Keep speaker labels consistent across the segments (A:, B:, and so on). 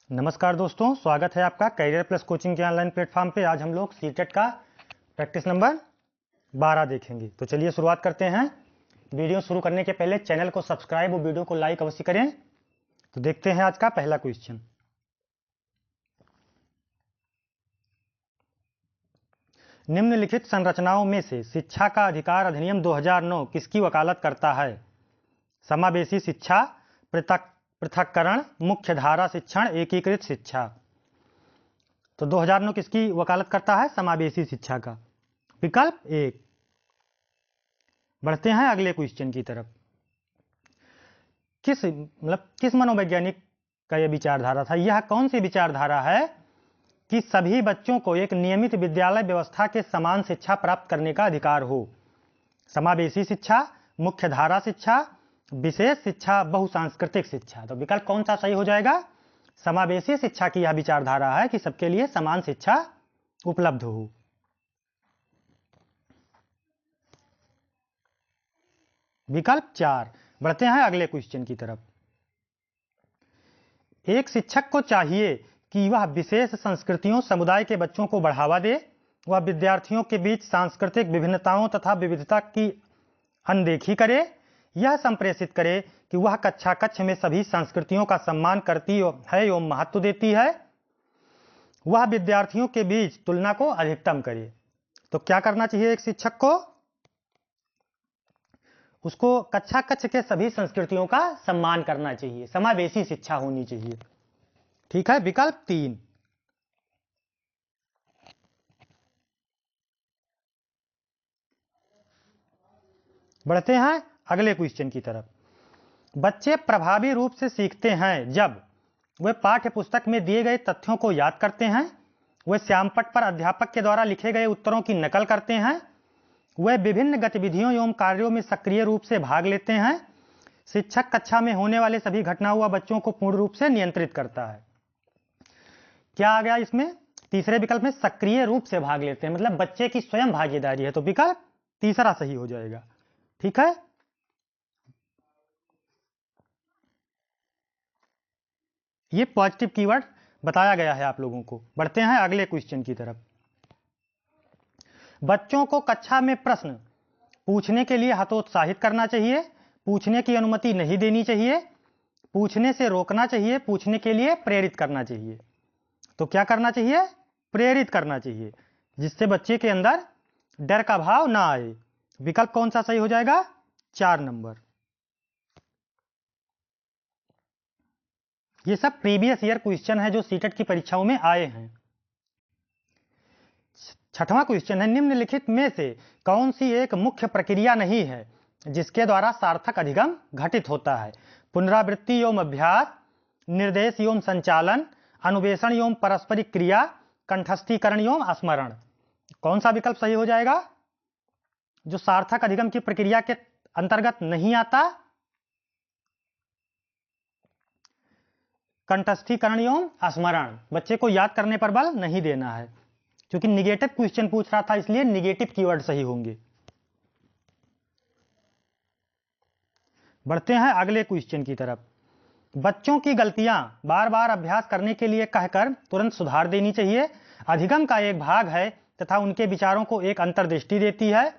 A: नमस्कार दोस्तों, स्वागत है आपका करियर प्लस कोचिंग के ऑनलाइन प्लेटफॉर्म पे। आज हम लोग सीटेट का प्रैक्टिस नंबर 12 देखेंगे। तो चलिए शुरुआत करते हैं। वीडियो शुरू करने के पहले चैनल को सब्सक्राइब और वीडियो को लाइक अवश्य करें। तो देखते हैं आज का पहला क्वेश्चन। निम्नलिखित संरचनाओं में से शिक्षा का अधिकार अधिनियम 2009 किसकी वकालत करता है? समावेशी शिक्षा, पृथक्करण, मुख्यधारा शिक्षण, एकीकृत शिक्षा। तो 2009 किसकी वकालत करता है? समावेशी शिक्षा का। विकल्प एक। बढ़ते हैं अगले क्वेश्चन की तरफ। किस मनोवैज्ञानिक का यह विचारधारा था? यह कौन सी विचारधारा है कि सभी बच्चों को एक नियमित विद्यालय व्यवस्था के समान शिक्षा प्राप्त करने का अधिकार हो? समावेशी शिक्षा, मुख्यधारा शिक्षा, विशेष शिक्षा, बहुसांस्कृतिक शिक्षा। तो विकल्प कौन सा सही हो जाएगा? समावेशी शिक्षा की यह विचारधारा है कि सबके लिए समान शिक्षा उपलब्ध हो। विकल्प 4। बढ़ते हैं अगले क्वेश्चन की तरफ। एक शिक्षक को चाहिए कि वह विशेष संस्कृतियों समुदाय के बच्चों को बढ़ावा दे। वह विद्यार्थियों के बीच सांस्कृतिक विभिन्नताओं तथा विविधता की अनदेखी करे। यह संप्रेषित करे कि वह कक्षा कक्ष में सभी संस्कृतियों का सम्मान करती है एवं महत्व देती है। वह विद्यार्थियों के बीच तुलना को अधिकतम करे। तो क्या करना चाहिए एक शिक्षक को? उसको कक्षा कक्ष के सभी संस्कृतियों का सम्मान करना चाहिए। समावेशी शिक्षा होनी चाहिए। ठीक है, विकल्प 3। बढ़ते हैं अगले क्वेश्चन की तरफ। बच्चे प्रभावी रूप से सीखते हैं जब वे पाठ्य पुस्तक में दिए गए तथ्यों को याद करते हैं, वे श्यामपट्ट पर अध्यापक के द्वारा लिखे गए उत्तरों की नकल करते हैं, वे विभिन्न गतिविधियों एवं कार्यों में सक्रिय रूप से भाग लेते हैं, शिक्षक कक्षा में होने वाले सभी घटनाओं व बच्चों को पूर्ण रूप से नियंत्रित करता है। क्या आ गया इसमें? तीसरे विकल्प में सक्रिय रूप से भाग लेते हैं, मतलब बच्चे की स्वयं भागीदारी है। तो विकल्प तीसरा सही हो जाएगा। ठीक है, ये पॉजिटिव कीवर्ड बताया गया है आप लोगों को। बढ़ते हैं अगले क्वेश्चन की तरफ। बच्चों को कक्षा में प्रश्न पूछने के लिए हतोत्साहित करना चाहिए, पूछने की अनुमति नहीं देनी चाहिए, पूछने से रोकना चाहिए, पूछने के लिए प्रेरित करना चाहिए। तो क्या करना चाहिए? प्रेरित करना चाहिए, जिससे बच्चे के अंदर डर का भाव ना आए। विकल्प कौन सा सही हो जाएगा? 4 नंबर। ये सब प्रीवियस ईयर क्वेश्चन है जो सीटेट की परीक्षाओं में आए हैं। छठवां क्वेश्चन है, निम्नलिखित में से कौन सी एक मुख्य प्रक्रिया नहीं है जिसके द्वारा सार्थक अधिगम घटित होता है? पुनरावृत्ति एवं अभ्यास, निर्देश एवं संचालन, अनुवेशन एवं पारस्परिक क्रिया, कंठस्थीकरण एवं स्मरण। कौन सा विकल्प सही हो जाएगा जो सार्थक अधिगम की प्रक्रिया के अंतर्गत नहीं आता? कंठस्थीकरण एवं स्मरण। बच्चे को याद करने पर बल नहीं देना है, क्योंकि निगेटिव क्वेश्चन पूछ रहा था, इसलिए निगेटिव कीवर्ड सही होंगे। बढ़ते हैं अगले क्वेश्चन की तरफ। बच्चों की गलतियां बार बार अभ्यास करने के लिए कहकर तुरंत सुधार देनी चाहिए, अधिगम का एक भाग है तथा उनके विचारों को एक अंतर्दृष्टि देती है,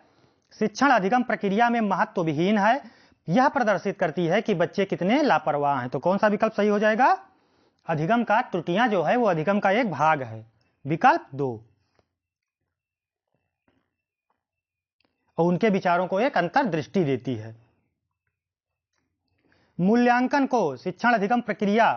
A: शिक्षण अधिगम प्रक्रिया में महत्व विहीन है, यह प्रदर्शित करती है कि बच्चे कितने लापरवाह हैं। तो कौन सा विकल्प सही हो जाएगा? अधिगम का त्रुटियां जो है वो अधिगम का एक भाग है। विकल्प 2। और उनके विचारों को एक अंतर्दृष्टि देती है। मूल्यांकन को शिक्षण अधिगम प्रक्रिया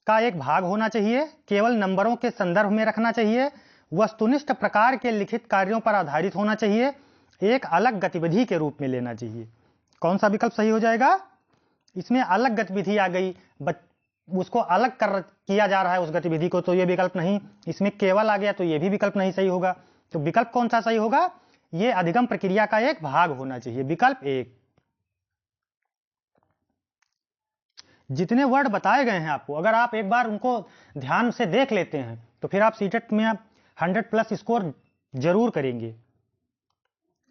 A: का एक भाग होना चाहिए, केवल नंबरों के संदर्भ में रखना चाहिए, वस्तुनिष्ठ प्रकार के लिखित कार्यों पर आधारित होना चाहिए, एक अलग गतिविधि के रूप में लेना चाहिए। कौन सा विकल्प सही हो जाएगा? इसमें अलग गतिविधि आ गई, उसको अलग किया जा रहा है उस गतिविधि को, तो ये विकल्प नहीं। इसमें केवल आ गया तो ये भी विकल्प नहीं सही होगा। तो विकल्प कौन सा सही होगा? ये अधिगम प्रक्रिया का एक भाग होना चाहिए। विकल्प 1। जितने वर्ड बताए गए हैं आपको, अगर आप एक बार उनको ध्यान से देख लेते हैं तो फिर आप सीटेट में 100+ स्कोर जरूर करेंगे।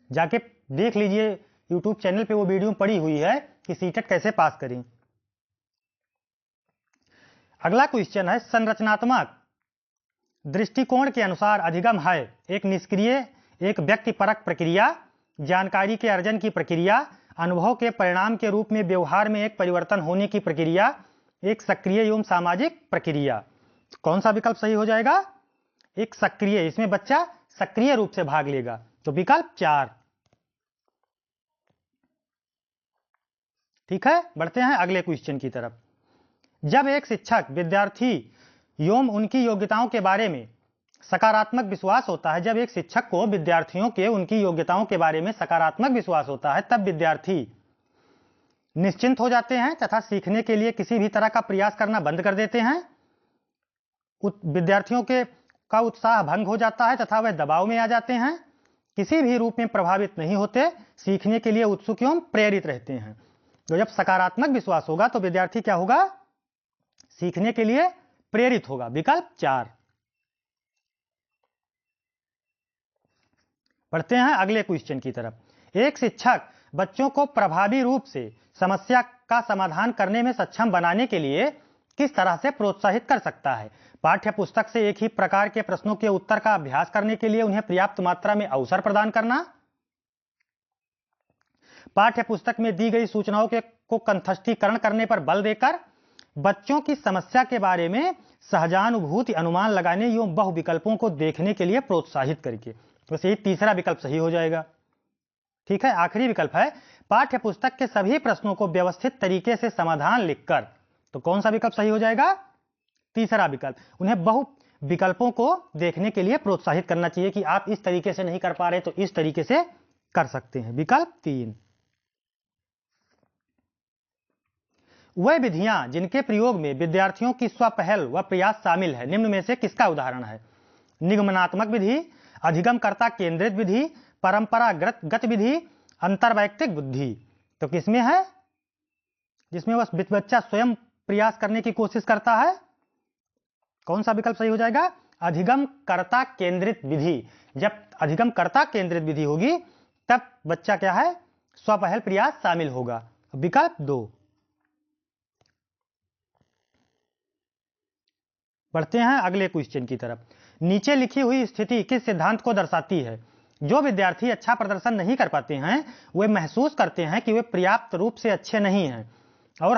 A: जाके देख लीजिए, यूट्यूब चैनल पे वो वीडियो पड़ी हुई है कि सीटेट कैसे पास करें। अगला क्वेश्चन है, संरचनात्मक दृष्टिकोण के अनुसार अधिगम है एक निष्क्रिय, एक व्यक्तिपरक प्रक्रिया, जानकारी के अर्जन की प्रक्रिया, अनुभव के परिणाम के रूप में व्यवहार में एक परिवर्तन होने की प्रक्रिया, एक सक्रिय एवं सामाजिक प्रक्रिया। कौन सा विकल्प सही हो जाएगा? एक सक्रिय, इसमें बच्चा सक्रिय रूप से भाग लेगा, तो विकल्प 4। ठीक है, बढ़ते हैं अगले क्वेश्चन की तरफ। जब एक शिक्षक विद्यार्थी एवं उनकी योग्यताओं के बारे में सकारात्मक विश्वास होता है, जब एक शिक्षक को विद्यार्थियों के उनकी योग्यताओं के बारे में सकारात्मक विश्वास होता है, तब विद्यार्थी निश्चिंत हो जाते हैं तथा सीखने के लिए किसी भी तरह का प्रयास करना बंद कर देते हैं। विद्यार्थियों का उत्साह भंग हो जाता है तथा वह दबाव में आ जाते हैं, किसी भी रूप में प्रभावित नहीं होते, सीखने के लिए उत्सुक एवं प्रेरित रहते हैं। तो जब सकारात्मक विश्वास होगा तो विद्यार्थी क्या होगा? सीखने के लिए प्रेरित होगा, विकल्प 4। बढ़ते हैं अगले क्वेश्चन की तरफ। एक शिक्षक बच्चों को प्रभावी रूप से समस्या का समाधान करने में सक्षम बनाने के लिए किस तरह से प्रोत्साहित कर सकता है? पाठ्य पुस्तक से एक ही प्रकार के प्रश्नों के उत्तर का अभ्यास करने के लिए उन्हें पर्याप्त मात्रा में अवसर प्रदान करना, पाठ्य पुस्तक में दी गई सूचनाओं को कंठस्थीकरण करने पर बल देकर बच्चों की समस्या के बारे में सहजानुभूति अनुमान लगाने एवं बहु विकल्पों को देखने के लिए प्रोत्साहित करके। वैसे ये तीसरा विकल्प सही हो जाएगा। ठीक है, आखिरी विकल्प है पाठ्य पुस्तक के सभी प्रश्नों को व्यवस्थित तरीके से समाधान लिखकर। तो कौन सा विकल्प सही हो जाएगा? तीसरा विकल्प। उन्हें बहु विकल्पों को देखने के लिए प्रोत्साहित करना चाहिए कि आप इस तरीके से नहीं कर पा रहे तो इस तरीके से कर सकते हैं, विकल्प 3। वह विधियां जिनके प्रयोग में विद्यार्थियों की स्वपहल व प्रयास शामिल है, निम्न में से किसका उदाहरण है? निगमनात्मक विधि, अधिगमकर्ता केंद्रित विधि, परंपरागत विधि, अंतर्वैयक्तिक बुद्धि। तो किसमें है? जिसमें बस बच्चा स्वयं प्रयास करने की कोशिश करता है। कौन सा विकल्प सही हो जाएगा? अधिगमकर्ता केंद्रित विधि। जब अधिगमकर्ता केंद्रित विधि होगी तब बच्चा क्या है? स्वपहल प्रयास शामिल होगा, विकल्प 2। बढ़ते हैं अगले क्वेश्चन की तरफ। नीचे लिखी हुई स्थिति किस सिद्धांत को दर्शाती है? जो विद्यार्थी अच्छा प्रदर्शन नहीं कर पाते हैं वे महसूस करते हैं कि वे पर्याप्त रूप से अच्छे नहीं हैं और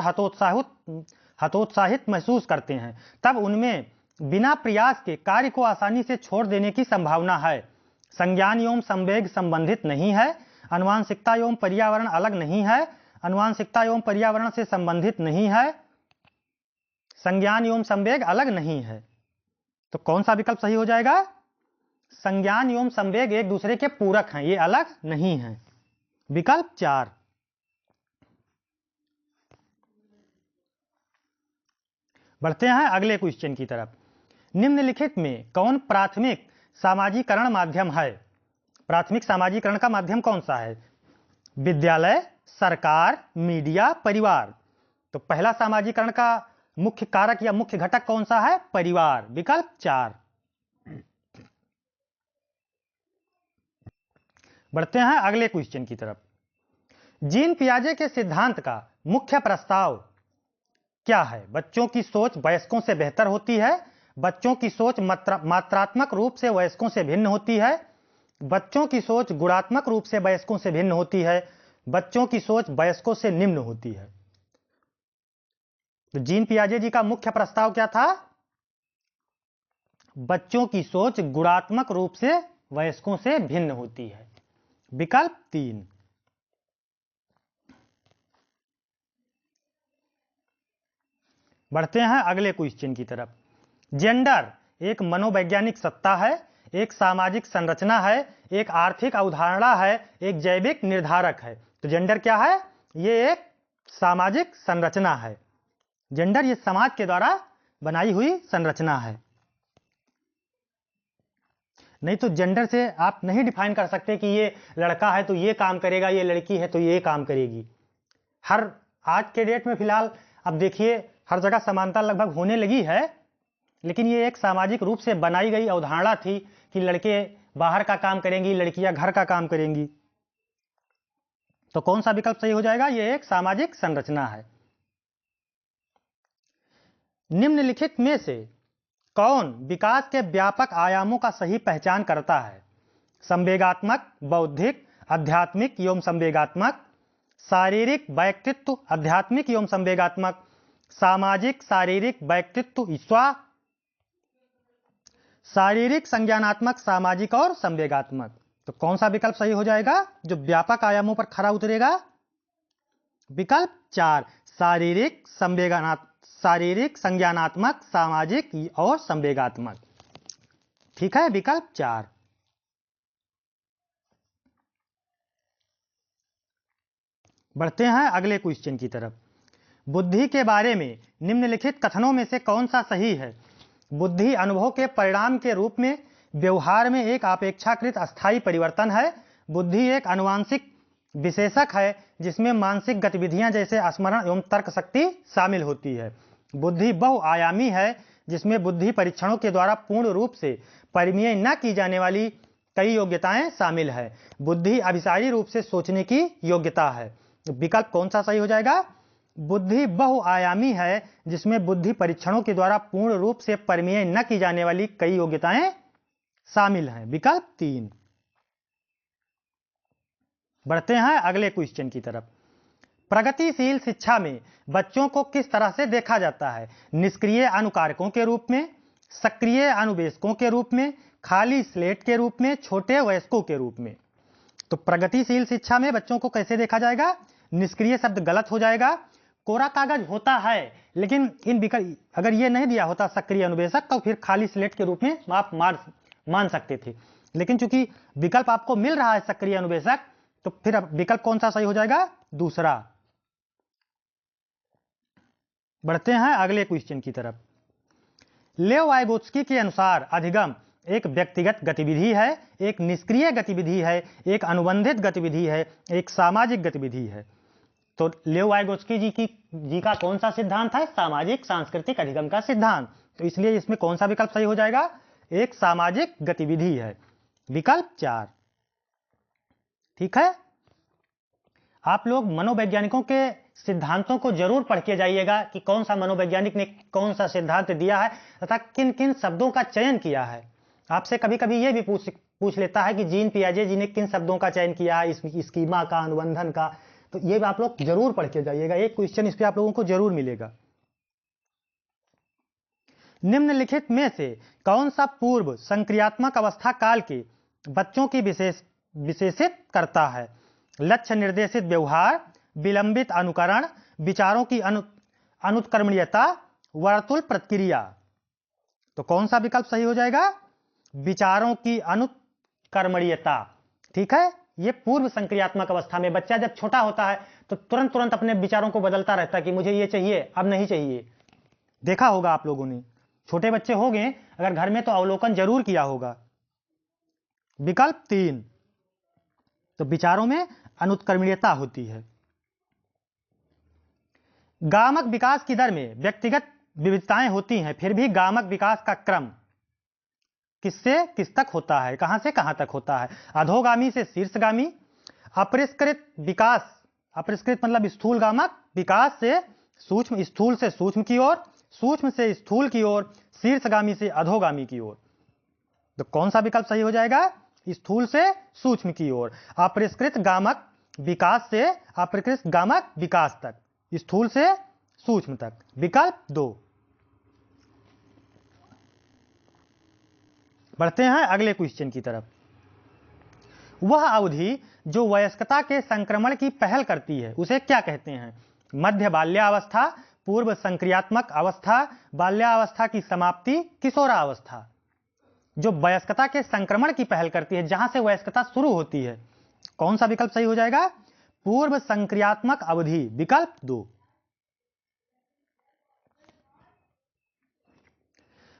A: हतोत्साहित महसूस करते हैं, तब उनमें बिना प्रयास के कार्य को आसानी से छोड़ देने की संभावना है। संज्ञान एवं संवेग संबंधित नहीं है, अनुवांशिकता एवं पर्यावरण अलग नहीं है, अनुवांशिकता एवं पर्यावरण से संबंधित नहीं है, संज्ञान एवं संवेग अलग नहीं है। तो कौन सा विकल्प सही हो जाएगा? संज्ञान एवं संवेग एक दूसरे के पूरक हैं, ये अलग नहीं है, विकल्प 4। बढ़ते हैं अगले क्वेश्चन की तरफ। निम्नलिखित में कौन प्राथमिक सामाजिकरण माध्यम है? प्राथमिक सामाजिकरण का माध्यम कौन सा है? विद्यालय, सरकार, मीडिया, परिवार। तो पहला सामाजिकरण का मुख्य कारक या मुख्य घटक कौन सा है? परिवार, विकल्प 4। बढ़ते हैं अगले क्वेश्चन की तरफ। जीन पियाजे के सिद्धांत का मुख्य प्रस्ताव क्या है? बच्चों की सोच वयस्कों से बेहतर होती है, बच्चों की सोच मात्रात्मक रूप से वयस्कों से भिन्न होती है, बच्चों की सोच गुणात्मक रूप से वयस्कों से भिन्न होती है, बच्चों की सोच वयस्कों से निम्न होती है। तो जीन पियाजे जी का मुख्य प्रस्ताव क्या था? बच्चों की सोच गुणात्मक रूप से वयस्कों से भिन्न होती है, विकल्प 3। बढ़ते हैं अगले क्वेश्चन की तरफ। जेंडर एक मनोवैज्ञानिक सत्ता है, एक सामाजिक संरचना है, एक आर्थिक अवधारणा है, एक जैविक निर्धारक है। तो जेंडर क्या है? ये एक सामाजिक संरचना है। जेंडर ये समाज के द्वारा बनाई हुई संरचना है। नहीं तो जेंडर से आप नहीं डिफाइन कर सकते कि ये लड़का है तो ये काम करेगा, ये लड़की है तो ये काम करेगी। हर आज के डेट में फिलहाल अब देखिए हर जगह समानता लगभग होने लगी है, लेकिन ये एक सामाजिक रूप से बनाई गई अवधारणा थी कि लड़के बाहर का काम करेंगी, लड़कियां घर का काम करेंगी। तो कौन सा विकल्प सही हो जाएगा? ये एक सामाजिक संरचना है। निम्नलिखित में से कौन विकास के व्यापक आयामों का सही पहचान करता है? संवेगात्मक, बौद्धिक, आध्यात्मिक एवं संवेगात्मक, शारीरिक, व्यक्तित्व, आध्यात्मिक एवं संवेगात्मक, सामाजिक, शारीरिक, व्यक्तित्व, शारीरिक, संज्ञानात्मक, सामाजिक और संवेगात्मक। तो कौन सा विकल्प सही हो जाएगा जो व्यापक आयामों पर खरा उतरेगा? विकल्प 4, शारीरिक, शारीरिक, संज्ञानात्मक, सामाजिक और संवेगात्मक। ठीक है, विकल्प 4। बढ़ते हैं अगले क्वेश्चन की तरफ। बुद्धि के बारे में निम्नलिखित कथनों में से कौन सा सही है? बुद्धि अनुभव के परिणाम के रूप में व्यवहार में एक अपेक्षाकृत अस्थायी परिवर्तन है। बुद्धि एक आनुवांशिक विशेषक है जिसमें मानसिक गतिविधियां जैसे स्मरण एवं तर्क शक्ति शामिल होती है। बुद्धि बहुआयामी है जिसमें बुद्धि परीक्षणों के द्वारा पूर्ण रूप से परिमेय न की जाने वाली कई योग्यताएं शामिल है। बुद्धि अभिसारी रूप से सोचने की योग्यता है। विकल्प कौन सा सही हो जाएगा? बुद्धि बहुआयामी है जिसमें बुद्धि परीक्षणों के द्वारा पूर्ण रूप से परिमेय न की जाने वाली कई योग्यताएं शामिल हैं। विकल्प 3। बढ़ते हैं अगले क्वेश्चन की तरफ। प्रगतिशील शिक्षा में बच्चों को किस तरह से देखा जाता है? निष्क्रिय अनुकारकों के रूप में, सक्रिय अनुवेशकों के रूप में, खाली स्लेट के रूप में, छोटे वयस्कों के रूप में। तो प्रगतिशील शिक्षा में बच्चों को कैसे देखा जाएगा? निष्क्रिय शब्द गलत हो जाएगा। कोरा कागज होता है लेकिन इन विकल्प अगर ये नहीं दिया होता सक्रिय अनुवेशक तो फिर खाली स्लेट के रूप में आप मान सकते थे, लेकिन चूंकि विकल्प आपको मिल रहा है सक्रिय अनुवेशक तो फिर विकल्प कौन सा सही हो जाएगा? दूसरा। बढ़ते हैं अगले क्वेश्चन की तरफ। लेव वाइगोत्स्की के अनुसार अधिगम एक व्यक्तिगत गतिविधि है, एक निष्क्रिय गतिविधि है, एक अनुबंधित गतिविधि है, एक सामाजिक गतिविधि है। तो लेव वाइगोत्स्की जी का कौन सा सिद्धांत है? सामाजिक सांस्कृतिक अधिगम का सिद्धांत। तो इसलिए इसमें कौन सा विकल्प सही हो जाएगा? एक सामाजिक गतिविधि है। विकल्प 4। ठीक है, आप लोग मनोवैज्ञानिकों के सिद्धांतों को जरूर पढ़ के जाइएगा कि कौन सा मनोवैज्ञानिक ने कौन सा सिद्धांत दिया है तथा किन किन शब्दों का चयन किया है। आपसे कभी कभी ये भी पूछ लेता है कि जीन पियाजे जी ने किन शब्दों का चयन किया है, स्कीमा का, अनुबंधन का। तो ये आप लोग जरूर पढ़ के जाइएगा, एक क्वेश्चन इस पे आप लोगों को जरूर मिलेगा। निम्नलिखित में से कौन सा पूर्व संक्रियात्मक अवस्था काल के बच्चों की विशेषित करता है? लक्ष्य निर्देशित व्यवहार, विलंबित अनुकरण, विचारों की अनुत्क्रमणीयता, वर्तुल प्रतिक्रिया। तो कौन सा विकल्प सही हो जाएगा? विचारों की अनुत्क्रमणीयता। ठीक है, ये पूर्व संक्रियात्मक अवस्था में बच्चा जब छोटा होता है तो तुरंत अपने विचारों को बदलता रहता है कि मुझे ये चाहिए, अब नहीं चाहिए। देखा होगा आप लोगों ने, छोटे बच्चे होंगे अगर घर में तो अवलोकन जरूर किया होगा। विकल्प 3, तो विचारों में अनुत्क्रमणीयता होती है। गामक विकास की दर में व्यक्तिगत विविधताएं होती हैं, फिर भी गामक विकास का क्रम किससे किस तक होता है, कहां से कहां तक होता है? अधोगामी से शीर्षगामी, अपरिष्कृत विकास, अपरिष्कृत मतलब स्थूल गामक विकास से सूक्ष्म, स्थूल से सूक्ष्म की ओर, सूक्ष्म से स्थूल की ओर, शीर्षगामी से अधोगामी की ओर। तो कौन सा विकल्प सही हो जाएगा? स्थूल से सूक्ष्म की ओर, अपरिष्कृत गामक विकास से अपरिष्कृत गामक विकास तक, स्थूल से सूक्ष्म तक। विकल्प 2। बढ़ते हैं अगले क्वेश्चन की तरफ। वह अवधि जो वयस्कता के संक्रमण की पहल करती है उसे क्या कहते हैं? मध्य बाल्यावस्था, पूर्व संक्रियात्मक अवस्था, बाल्यावस्था की समाप्ति, किशोरावस्था। जो वयस्कता के संक्रमण की पहल करती है, जहां से वयस्कता शुरू होती है, कौन सा विकल्प सही हो जाएगा? पूर्व संक्रियात्मक अवधि। विकल्प 2।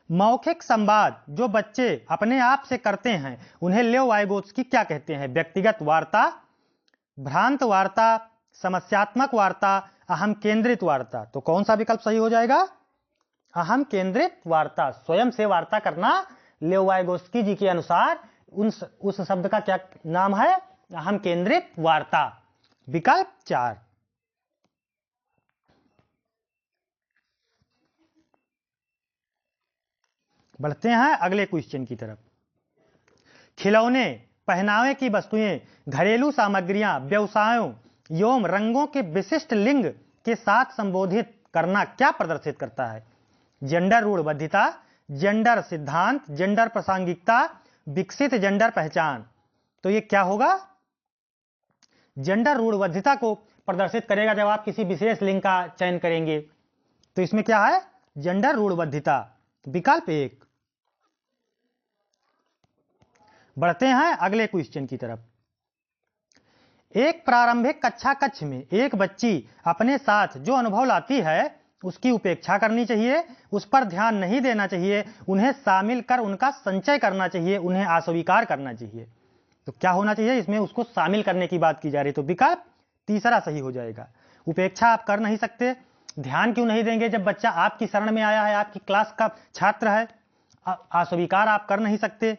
A: मौखिक संवाद जो बच्चे अपने आप से करते हैं उन्हें लेव वाइगोत्स्की क्या कहते हैं? व्यक्तिगत वार्ता, भ्रांत वार्ता, समस्यात्मक वार्ता, अहम केंद्रित वार्ता। तो कौन सा विकल्प सही हो जाएगा? अहम केंद्रित वार्ता। स्वयं से वार्ता करना लेव वाइगोत्स्की जी के अनुसार उस शब्द का क्या नाम है? अहम केंद्रित वार्ता। विकल्प 4। बढ़ते हैं अगले क्वेश्चन की तरफ। खिलौने, पहनावे की वस्तुएं, घरेलू सामग्रियां, व्यवसायों एवं रंगों के विशिष्ट लिंग के साथ संबोधित करना क्या प्रदर्शित करता है? जेंडर रूढ़बद्धता, जेंडर सिद्धांत, जेंडर प्रासंगिकता, विकसित जेंडर पहचान। तो ये क्या होगा? जेंडर रूढ़बद्धता को प्रदर्शित करेगा जब आप किसी विशेष लिंग का चयन करेंगे। तो इसमें क्या है? जेंडर रूढ़बद्धता, विकल्प 1। बढ़ते हैं अगले क्वेश्चन की तरफ। एक प्रारंभिक कक्षा कक्ष में एक बच्ची अपने साथ जो अनुभव लाती है उसकी उपेक्षा करनी चाहिए, उस पर ध्यान नहीं देना चाहिए, उन्हें शामिल कर उनका संचय करना चाहिए, उन्हें अस्वीकार करना चाहिए। तो क्या होना चाहिए इसमें? उसको शामिल करने की बात की जा रही है, तो विकल्प 3 सही हो जाएगा। उपेक्षा आप कर नहीं सकते, ध्यान क्यों नहीं देंगे जब बच्चा आपकी शरण में आया है, आपकी क्लास का छात्र है। अस्वीकार आप कर नहीं सकते,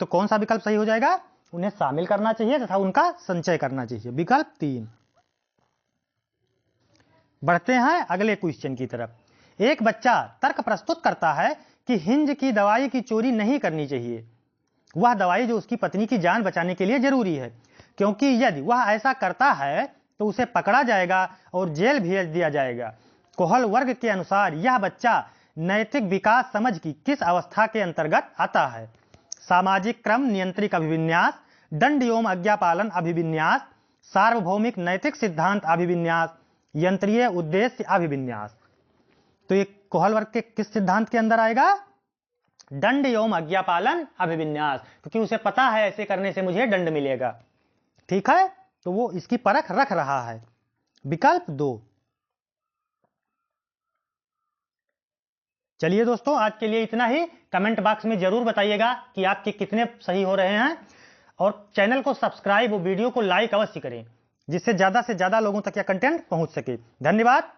A: तो कौन सा विकल्प सही हो जाएगा? उन्हें शामिल करना चाहिए तथा उनका संचय करना चाहिए, विकल्प 3। बढ़ते हैं अगले क्वेश्चन की तरफ। एक बच्चा तर्क प्रस्तुत करता है कि हिंज की दवाई की चोरी नहीं करनी चाहिए। वह दवाई जो उसकी पत्नी की जान बचाने के लिए जरूरी है, क्योंकि यदि वह ऐसा करता है तो उसे पकड़ा जाएगा और जेल भेज दिया जाएगा। कोहल वर्ग के अनुसार यह बच्चा नैतिक विकास समझ की किस अवस्था के अंतर्गत आता है? सामाजिक क्रम नियंत्रित अभिविन्यास, दंड एवं आज्ञापालन अभिविन्यास, सार्वभौमिक नैतिक सिद्धांत अभिविन्यास, यंत्रीय उद्देश्य अभिविन्यास। तो ये कोहल वर्ग के किस सिद्धांत के अंदर आएगा? दंड एवं आज्ञापालन अभिविन्यास, क्योंकि उसे पता है ऐसे करने से मुझे दंड मिलेगा। ठीक है, तो वो इसकी परख रख रहा है, विकल्प 2। चलिए दोस्तों, आज के लिए इतना ही। कमेंट बॉक्स में जरूर बताइएगा कि आपके कितने सही हो रहे हैं, और चैनल को सब्सक्राइब और वीडियो को लाइक अवश्य करें, जिससे ज्यादा से ज्यादा लोगों तक यह कंटेंट पहुंच सके। धन्यवाद।